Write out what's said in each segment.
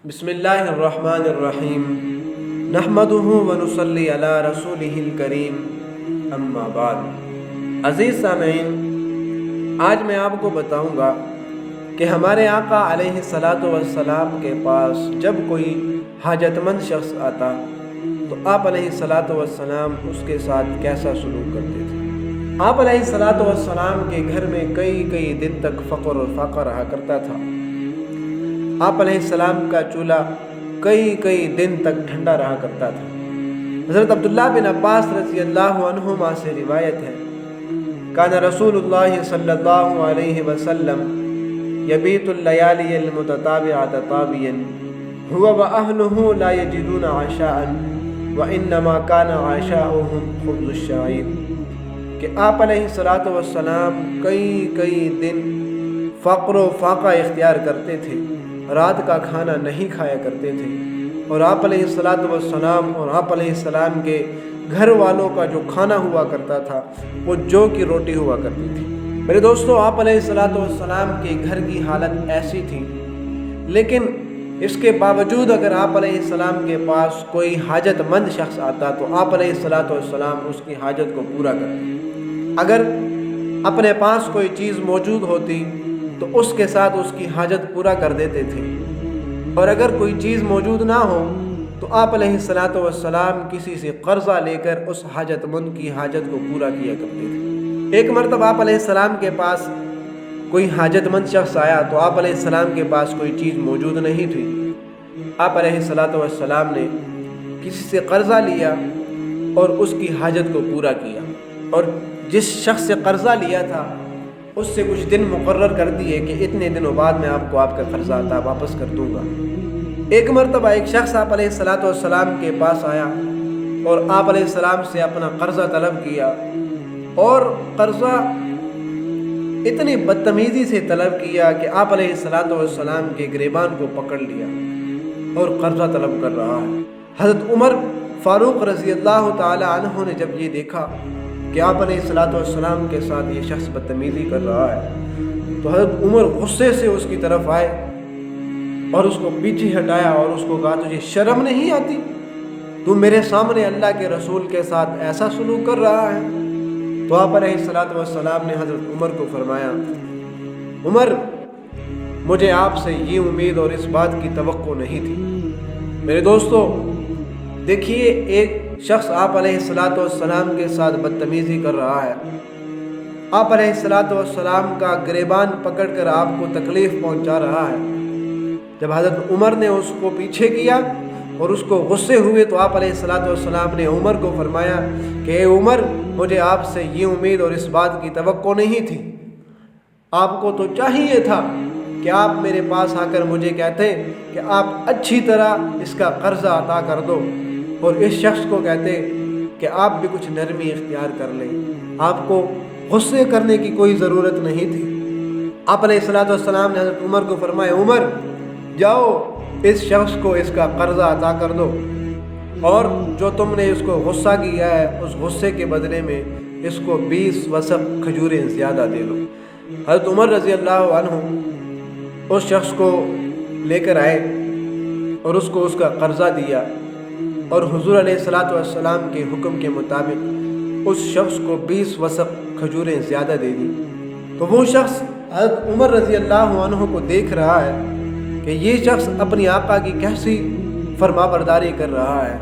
بسم اللہ الرحمن الرحیم نحمدہ ونصلی علی رسولہ الکریم اما بعد۔ عزیز سامعین، آج میں آپ کو بتاؤں گا کہ ہمارے آقا علیہ الصلاۃ والسلام کے پاس جب کوئی حاجت مند شخص آتا تو آپ علیہ الصلاۃ والسلام اس کے ساتھ کیسا سلوک کرتے تھے۔ آپ علیہ الصلاۃ والسلام کے گھر میں کئی دن تک فقر اور فاقہ رہا کرتا تھا۔ آپ علیہ السلام کا چولہا کئی دن تک ٹھنڈا رہا کرتا تھا۔ حضرت عبداللہ بن عباس رضی اللہ عنہما سے روایت ہے، کان رسول اللہ صلی اللہ علیہ وسلم یبیت اللیالی المتتابعۃ طاویا هو واہلہ لا یجدون عشاء وانما کان عشاؤہم خبز الشعیر، کہ آپ علیہ الصلاۃ والسلام کئی دن فقر و فاقہ اختیار کرتے تھے، رات کا کھانا نہیں کھایا کرتے تھے، اور آپ علیہ الصلاۃ والسلام اور آپ علیہ السلام کے گھر والوں کا جو کھانا ہوا کرتا تھا وہ جو کی روٹی ہوا کرتی تھی۔ میرے دوستو، آپ علیہ الصلاۃ والسلام کے گھر کی حالت ایسی تھی، لیکن اس کے باوجود اگر آپ علیہ السلام کے پاس کوئی حاجت مند شخص آتا تو آپ علیہ الصلاۃ والسلام اس کی حاجت کو پورا کرتے۔ اگر اپنے پاس کوئی چیز موجود ہوتی تو اس کے ساتھ اس کی حاجت پورا کر دیتے تھے، اور اگر کوئی چیز موجود نہ ہو تو آپ علیہ الصلاۃ والسلام کسی سے قرضہ لے کر اس حاجت مند کی حاجت کو پورا کیا کرتے تھے۔ ایک مرتبہ آپ علیہ السلام کے پاس کوئی حاجت مند شخص آیا تو آپ علیہ السلام کے پاس کوئی چیز موجود نہیں تھی۔ آپ علیہ الصلاۃ والسلام نے کسی سے قرضہ لیا اور اس کی حاجت کو پورا کیا، اور جس شخص سے قرضہ لیا تھا اس سے کچھ دن مقرر کر دیے کہ اتنے دنوں بعد میں آپ کو آپ کا قرضہ عطا واپس کر دوں گا۔ ایک مرتبہ ایک شخص آپ علیہ الصلاۃ والسلام کے پاس آیا اور آپ علیہ السلام سے اپنا قرضہ طلب کیا، اور قرضہ اتنی بدتمیزی سے طلب کیا کہ آپ علیہ الصلاۃ والسلام کے گریبان کو پکڑ لیا اور قرضہ طلب کر رہا ہے۔ حضرت عمر فاروق رضی اللہ تعالی عنہ نے جب یہ دیکھا کہ آپ علیہ الصلاۃ والسلام کے ساتھ یہ شخص بدتمیزی کر رہا ہے تو حضرت عمر غصے سے اس کی طرف آئے اور اس کو پیچھے ہٹایا اور اس کو کہا، تجھے شرم نہیں آتی؟ تو میرے سامنے اللہ کے رسول کے ساتھ ایسا سلوک کر رہا ہے؟ تو آپ علیہ الصلاۃ والسلام نے حضرت عمر کو فرمایا، عمر، مجھے آپ سے یہ امید اور اس بات کی توقع نہیں تھی۔ میرے دوستو، دیکھیے، ایک شخص آپ علیہ الصلاۃ والسلام کے ساتھ بدتمیزی کر رہا ہے، آپ علیہ الصلاۃ والسلام کا گریبان پکڑ کر آپ کو تکلیف پہنچا رہا ہے۔ جب حضرت عمر نے اس کو پیچھے کیا اور اس کو غصے ہوئے تو آپ علیہ الصلاۃ والسلام نے عمر کو فرمایا کہ اے عمر، مجھے آپ سے یہ امید اور اس بات کی توقع نہیں تھی۔ آپ کو تو چاہیے تھا کہ آپ میرے پاس آ کر مجھے کہتے کہ آپ اچھی طرح اس کا قرضہ عطا کر دو، اور اس شخص کو کہتے کہ آپ بھی کچھ نرمی اختیار کر لیں۔ آپ کو غصے کرنے کی کوئی ضرورت نہیں تھی۔ آپ علیہ الصلاۃ والسلام نے حضرت عمر کو فرمایا، عمر، جاؤ اس شخص کو اس کا قرضہ عطا کر دو، اور جو تم نے اس کو غصہ کیا ہے اس غصے کے بدلے میں اس کو 20 وسق کھجوریں زیادہ دے دو۔ حضرت عمر رضی اللہ عنہ اس شخص کو لے کر آئے اور اس کو اس کا قرضہ دیا، اور حضور علیہ الصلاۃ والسلام کے حکم کے مطابق اس شخص کو 20 وسق کھجوریں زیادہ دے دی۔ تو وہ شخص حضرت عمر رضی اللہ عنہ کو دیکھ رہا ہے کہ یہ شخص اپنی آقا کی کیسی فرما برداری کر رہا ہے۔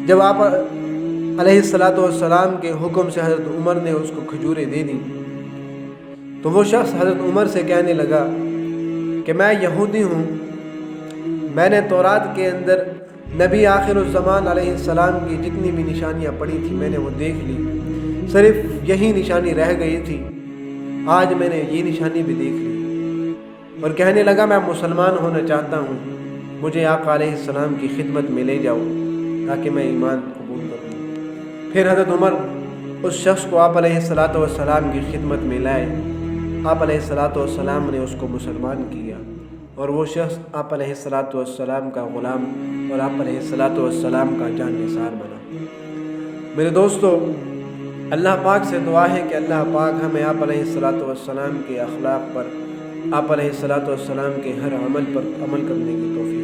جب آپ علیہ الصلاۃ والسلام کے حکم سے حضرت عمر نے اس کو کھجوریں دے دی تو وہ شخص حضرت عمر سے کہنے لگا کہ میں یہودی ہوں، میں نے تورات کے اندر نبی آخر الزمان علیہ السلام کی جتنی بھی نشانیاں پڑھی تھی میں نے وہ دیکھ لی، صرف یہی نشانی رہ گئی تھی، آج میں نے یہ نشانی بھی دیکھ لی۔ اور کہنے لگا، میں مسلمان ہونا چاہتا ہوں، مجھے آقا علیہ السلام کی خدمت میں لے جاؤ تاکہ میں ایمان قبول کروں۔ پھر حضرت عمر اس شخص کو آپ علیہ الصلاۃ والسلام کی خدمت میں لائے، آپ علیہ الصلاۃ والسلام نے اس کو مسلمان کیا، اور وہ شخص آپ علیہ الصلاۃ والسلام کا غلام اور آپ علیہ الصلاۃ والسلام کا جان نثار بنا۔ میرے دوستو، اللہ پاک سے دعا ہے کہ اللہ پاک ہمیں آپ علیہ الصلاۃ والسلام کے اخلاق پر، آپ علیہ الصلاۃ والسلام کے ہر عمل پر عمل کرنے کی توفیق